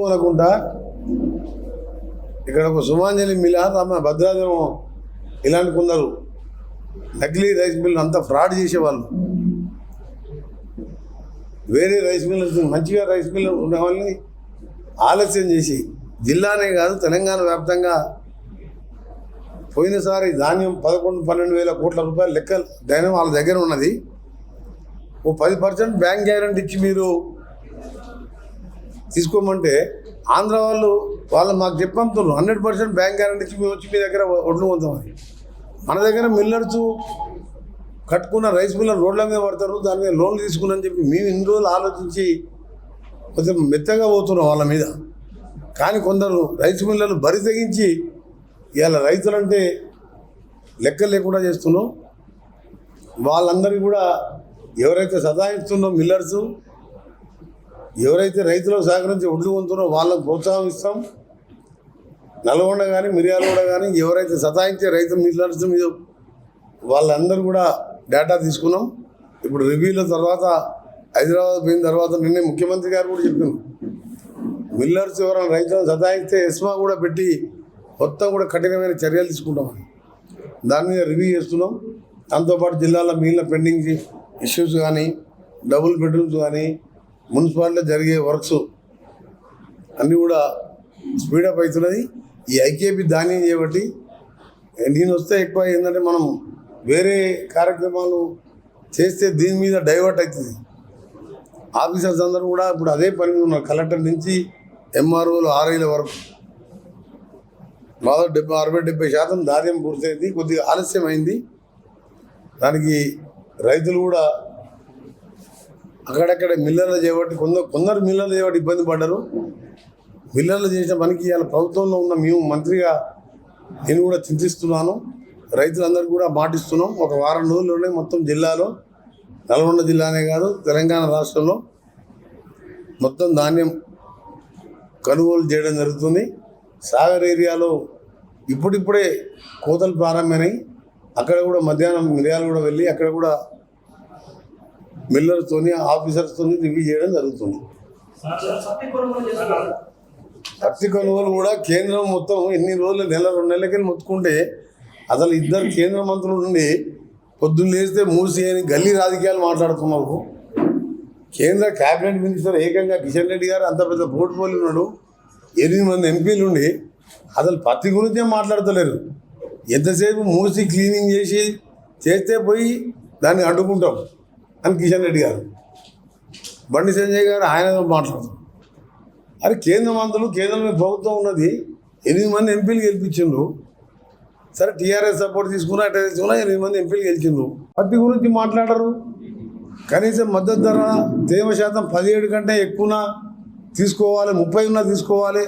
అనకుండా ఇక్కడ ఒక సుమాంజలి మిల్ తమ భద్రాద్రం ఇలాంటి కొందరు నకిలీ రైస్ మిల్లు అంతా ఫ్రాడ్ చేసేవాళ్ళు. వేరే రైస్ మిల్లు మంచిగా రైస్ మిల్లు ఉన్న వాళ్ళని ఆలస్యం చేసి జిల్లానే కాదు తెలంగాణ వ్యాప్తంగా పోయినసారి ధాన్యం 11-12 వేల కోట్ల రూపాయలు లెక్క ధాన్యం వాళ్ళ దగ్గర ఉన్నది. ఓ 10% బ్యాంక్ గ్యారంటీ ఇచ్చి మీరు తీసుకోమంటే ఆంధ్ర వాళ్ళు మాకు చెప్పంతున్నారు 100% బ్యాంక్ గ్యారంటీ ఇచ్చి మేము వచ్చి మీ దగ్గర ఒడ్లు పొందామని. మన దగ్గర మిల్లర్స్ కట్టుకున్న రైస్ మిల్లర్ రోడ్ల మీద పడతారు, దాని మీద లోన్లు తీసుకున్నారని చెప్పి మేము ఇన్ని రోజులు ఆలోచించి కొంచెం మెత్తగా పోతున్నాం వాళ్ళ మీద. కానీ కొందరు రైస్ మిల్లర్లు బరి తెగించి ఇవాళ రైతులంటే లెక్క లేకుండా చేస్తున్నాం. వాళ్ళందరికీ కూడా ఎవరైతే సతాయిస్తున్నారో మిల్లర్స్, ఎవరైతే రైతులకు సహకరించి ఒడ్లు కొంటున్నారో వాళ్ళకు ప్రోత్సాహం ఇస్తాం. నల్గొండ కానీ మిర్యాలగూడ కానీ ఎవరైతే సతాయించే రైతు మిల్లర్స్ మీద వాళ్ళందరూ కూడా డేటా తీసుకున్నాం. ఇప్పుడు రివ్యూల తర్వాత హైదరాబాద్ పోయిన తర్వాత నిన్నే ముఖ్యమంత్రి గారు కూడా చెప్పారు, మిల్లర్స్ ఎవరైనా రైతులను సతాయిస్తే ఎస్మా కూడా పెట్టి మొత్తం కూడా కఠినమైన చర్యలు తీసుకుంటామని దాని మీద రివ్యూ చేస్తున్నాం. దాంతోపాటు జిల్లాలో మిగిలిన పెండింగ్ ఇష్యూస్ కానీ, డబుల్ బెడ్రూమ్స్ కానీ, మున్సిపాలిటీలో జరిగే వర్క్స్ అన్నీ కూడా స్పీడప్ అవుతున్నది. ఈ ఐకేపీ ధాన్యం చేయబట్టి నేను వస్తే ఎక్కువ ఏంటంటే మనం వేరే కార్యక్రమాలు చేస్తే దీని మీద డైవర్ట్ అవుతుంది. ఆఫీసర్స్ అందరూ కూడా ఇప్పుడు అదే పని మీద ఉన్నారు. కలెక్టర్ నుంచి ఎంఆర్ఓలు ఆర్ఐల వరకు దాదాపు 60-70% ధాన్యం పూర్తయింది. కొద్దిగా ఆలస్యం అయింది. దానికి రైతులు కూడా అక్కడక్కడ మిల్లర్లు చేయబట్టి కొందరు మిల్లర్లు చేయబట్టి ఇబ్బంది పడ్డారు. మిల్లర్లు చేసిన పనికి ఇవాళ ప్రభుత్వంలో ఉన్న మేము మంత్రిగా నేను కూడా చింతిస్తున్నాను. రైతులందరికీ కూడా మాటిస్తున్నాం. ఒక వారం రోజుల్లోనే మొత్తం జిల్లాలో, నల్గొండ జిల్లానే కాదు తెలంగాణ రాష్ట్రంలో మొత్తం ధాన్యం కొనుగోలు చేయడం జరుగుతుంది. సాగర్ ఏరియాలో ఇప్పుడిప్పుడే కోతలు ప్రారంభమైనాయి. అక్కడ కూడా మధ్యాహ్నం మిర్యాలు కూడా వెళ్ళి అక్కడ కూడా మిల్లర్స్తోని ఆఫీసర్స్తో రివ్యూ చేయడం జరుగుతుంది. పత్తి కొనుగోలు కూడా కేంద్రం మొత్తం ఎన్ని రోజులు 1-2 నెలలకి మొత్తుకుంటే అసలు ఇద్దరు కేంద్ర మంత్రులు నుండి పొద్దున్న లేస్తే మూసి అని గల్లీ రాజకీయాలు మాట్లాడుతున్నారు. కేంద్ర క్యాబినెట్ మినిస్టర్ ఏకంగా కిషన్ రెడ్డి గారు అంత పెద్ద పోర్ట్ఫోలియో ఉన్నాడు. 8 మంది ఎంపీలు ఉండి అసలు పత్తి గురించే మాట్లాడతలేరు. ఎంతసేపు మూసి క్లీనింగ్ చేస్తే పోయి దాన్ని అడ్డుకుంటాం అని కిషన్ రెడ్డి గారు, బండి సంజయ్ గారు ఆయనతో మాట్లాడతారు. అరే కేంద్ర మంత్రులు, కేంద్రంలో ప్రభుత్వం ఉన్నది, 8 మంది ఎంపీలు గెలిపించిండ్రు. సరే టీఆర్ఎస్ సపోర్ట్ తీసుకున్నా అట్లా తీసుకున్నా 8 మంది ఎంపీలు గెలిచిండ్రు. పత్తి గురించి మాట్లాడరు. కనీసం మద్దతు ధర తేమ శాతం 17 కంటే ఎక్కువ తీసుకోవాలి, 30 ఉన్నా తీసుకోవాలి,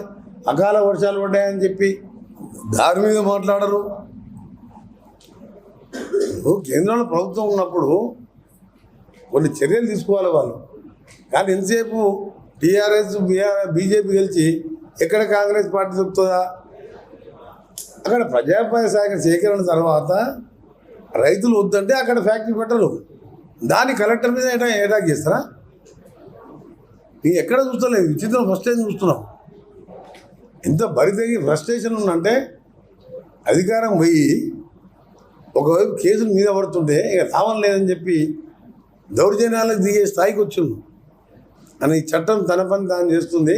అకాల వర్షాలు పడ్డాయని చెప్పి దాని మీద మాట్లాడరు. కేంద్రంలో ప్రభుత్వం ఉన్నప్పుడు కొన్ని చర్యలు తీసుకోవాలి వాళ్ళు. కానీ ఎంతసేపు టీఆర్ఎస్ బీజేపీ గెలిచి ఎక్కడ కాంగ్రెస్ పార్టీ దొరుకుతుందా? అక్కడ ప్రజాపాయ సేకరణ తర్వాత రైతులు వద్దంటే అక్కడ ఫ్యాక్టరీ పెట్టరు. దాన్ని కలెక్టర్ మీద అటాక్ చేస్తారా? నీ ఎక్కడ చూస్తలేదు. విచిత్రం ఫస్ట్ టైం చూస్తున్నాం. ఎంత బరితెగి ఫ్రస్ట్రేషన్ ఉందంటే అధికారం పోయి ఒకవైపు కేసులు మీద పడుతుంటే ఇక లాభం లేదని చెప్పి దౌర్జన్యాలకు దిగే స్థాయికి వచ్చింది అని చట్టం తన పని తాను చేస్తుంది.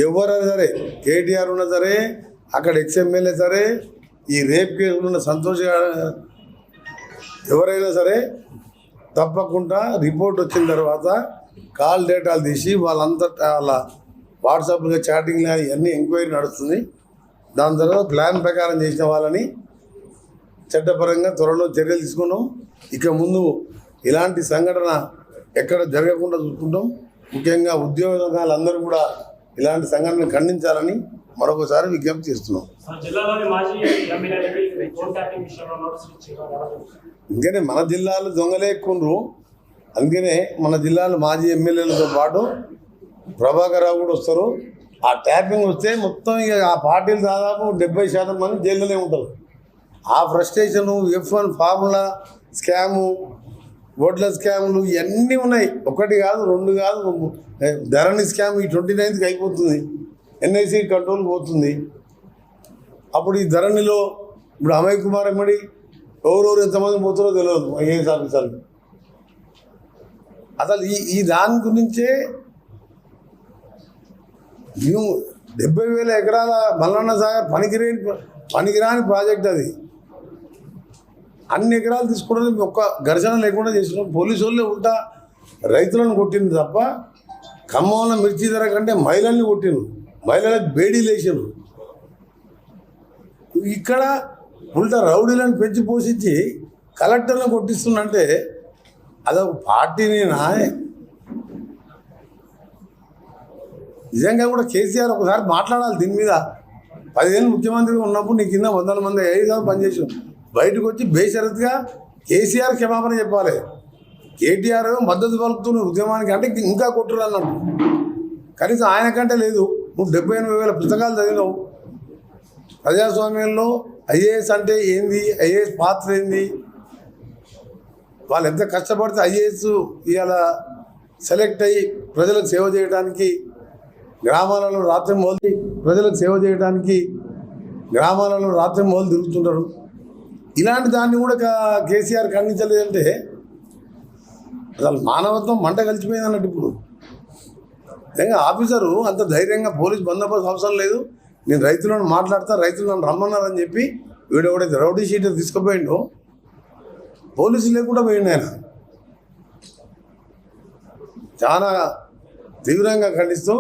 ఎవరైనా సరే, కేటీఆర్ ఉన్నా సరే, అక్కడ ఎక్స్ఎమ్మెల్యే సరే, ఈ రేప్ కేసులు ఉన్న సంతోష్ ఎవరైనా సరే తప్పకుండా రిపోర్ట్ వచ్చిన తర్వాత కాల్ డేటాలు తీసి వాళ్ళంతటా వాళ్ళ వాట్సాప్లో చాటింగ్లో ఇవన్నీ ఎంక్వైరీ నడుస్తుంది. దాని తర్వాత ప్లాన్ ప్రకారం చేసిన వాళ్ళని చట్టపరంగా త్వరలో చర్యలు తీసుకున్నాం. ఇక ముందు ఇలాంటి సంఘటన ఎక్కడ జరగకుండా చూసుకుంటాం. ముఖ్యంగా ఉద్యోగాలందరూ కూడా ఇలాంటి సంఘటనను ఖండించాలని మరొకసారి విజ్ఞప్తి చేస్తున్నాం. అందుకనే మన జిల్లాలో దొంగలే ఎక్కుండ్రు. అందుకనే మన జిల్లాలో మాజీ ఎమ్మెల్యేలతో పాటు ప్రభాకర్ రావు కూడా వస్తారు. ఆ ట్యాపింగ్ వస్తే మొత్తం ఇక ఆ పార్టీలు దాదాపు 70% మంది జైల్లోనే ఉంటారు. ఆ ఫ్రస్ట్రేషను, F1 ఫార్ములా స్కాము, ఓట్ల స్కాములు ఇవన్నీ ఉన్నాయి. ఒకటి కాదు, రెండు కాదు, ధరణి స్కామ్ ఈ 29కి అయిపోతుంది. ఎన్ఐసి కంట్రోల్ పోతుంది. అప్పుడు ఈ ధరణిలో ఇప్పుడు అమయ్ కుమార్ ఎమ్మడి ఎవరెవరు ఎంతమంది పోతారో తెలియదు ఐఏఎస్ ఆఫీసర్లు. అసలు ఈ దాని గురించే 70,000 ఎకరాల మల్లన్న సాగర్ పనికిరాని ప్రాజెక్ట్ అది. అన్ని ఎకరాలు తీసుకోవడానికి ఒక్క ఘర్షణ లేకుండా చేసినాం. పోలీసు వాళ్ళే ఉల్టా రైతులను కొట్టింది తప్ప ఖమ్మంలో మిర్చి ధర కంటే మహిళల్ని కొట్టిండ్రు, మహిళలకు బేడీలు వేసిండ్రు. ఇక్కడ ఉల్టా రౌడీలను పెంచి పోషించి కలెక్టర్లను కొట్టిస్తుందంటే అదొక పార్టీని నిజంగా కూడా కేసీఆర్ ఒకసారి మాట్లాడాలి దీని మీద. 10 ఏళ్ళు ముఖ్యమంత్రిగా ఉన్నప్పుడు నీ కింద 100 మంది 5 పనిచేసాం. బయటకు వచ్చి బేషరతుగా కేసీఆర్ క్షమాపణ చెప్పాలి. కేటీఆర్ మద్దతు పలుకుతున్న ఉద్యమానికి అంటే ఇంకా కొట్టురు అన్నట్టు. కనీసం ఆయన కంటే లేదు. నువ్వు 78,000 పుస్తకాలు చదివినావు. ప్రజాస్వామ్యంలో ఐఏఎస్ అంటే ఏంది, ఐఏఎస్ పాత్ర ఏంది, వాళ్ళు ఎంత కష్టపడితే ఐఏఎస్ ఇవాళ సెలెక్ట్ అయ్యి ప్రజలకు సేవ చేయడానికి గ్రామాలలో రాత్రి మొదలు తిరుగుతుంటారు. ఇలాంటి దాన్ని కూడా కేసీఆర్ ఖండించలేదంటే అసలు మానవత్వం మంట కలిసిపోయింది అన్నట్టు. ఇప్పుడు నిజంగా ఆఫీసరు అంత ధైర్యంగా పోలీస్ బందోబస్తు అవసరం లేదు, నేను రైతులను మాట్లాడతా, రైతులు నన్ను రమ్మన్నారని చెప్పి వీడు ఎవడైతే రౌడీ షీటర్ తీసుకుపోయిండో పోలీసులు లేకుండా పోయిండు ఆయన. చాలా తీవ్రంగా ఖండిస్తూ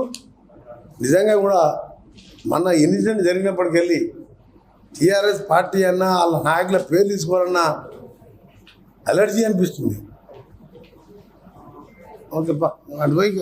నిజంగా కూడా మొన్న ఇన్సిడెంట్ జరిగినప్పటికెళ్ళి టీఆర్ఎస్ పార్టీ అన్నా వాళ్ళ నాయకుల పేరు తీసుకోవాలన్నా అలర్జీ అనిపిస్తుంది. ఓకే అటువైపు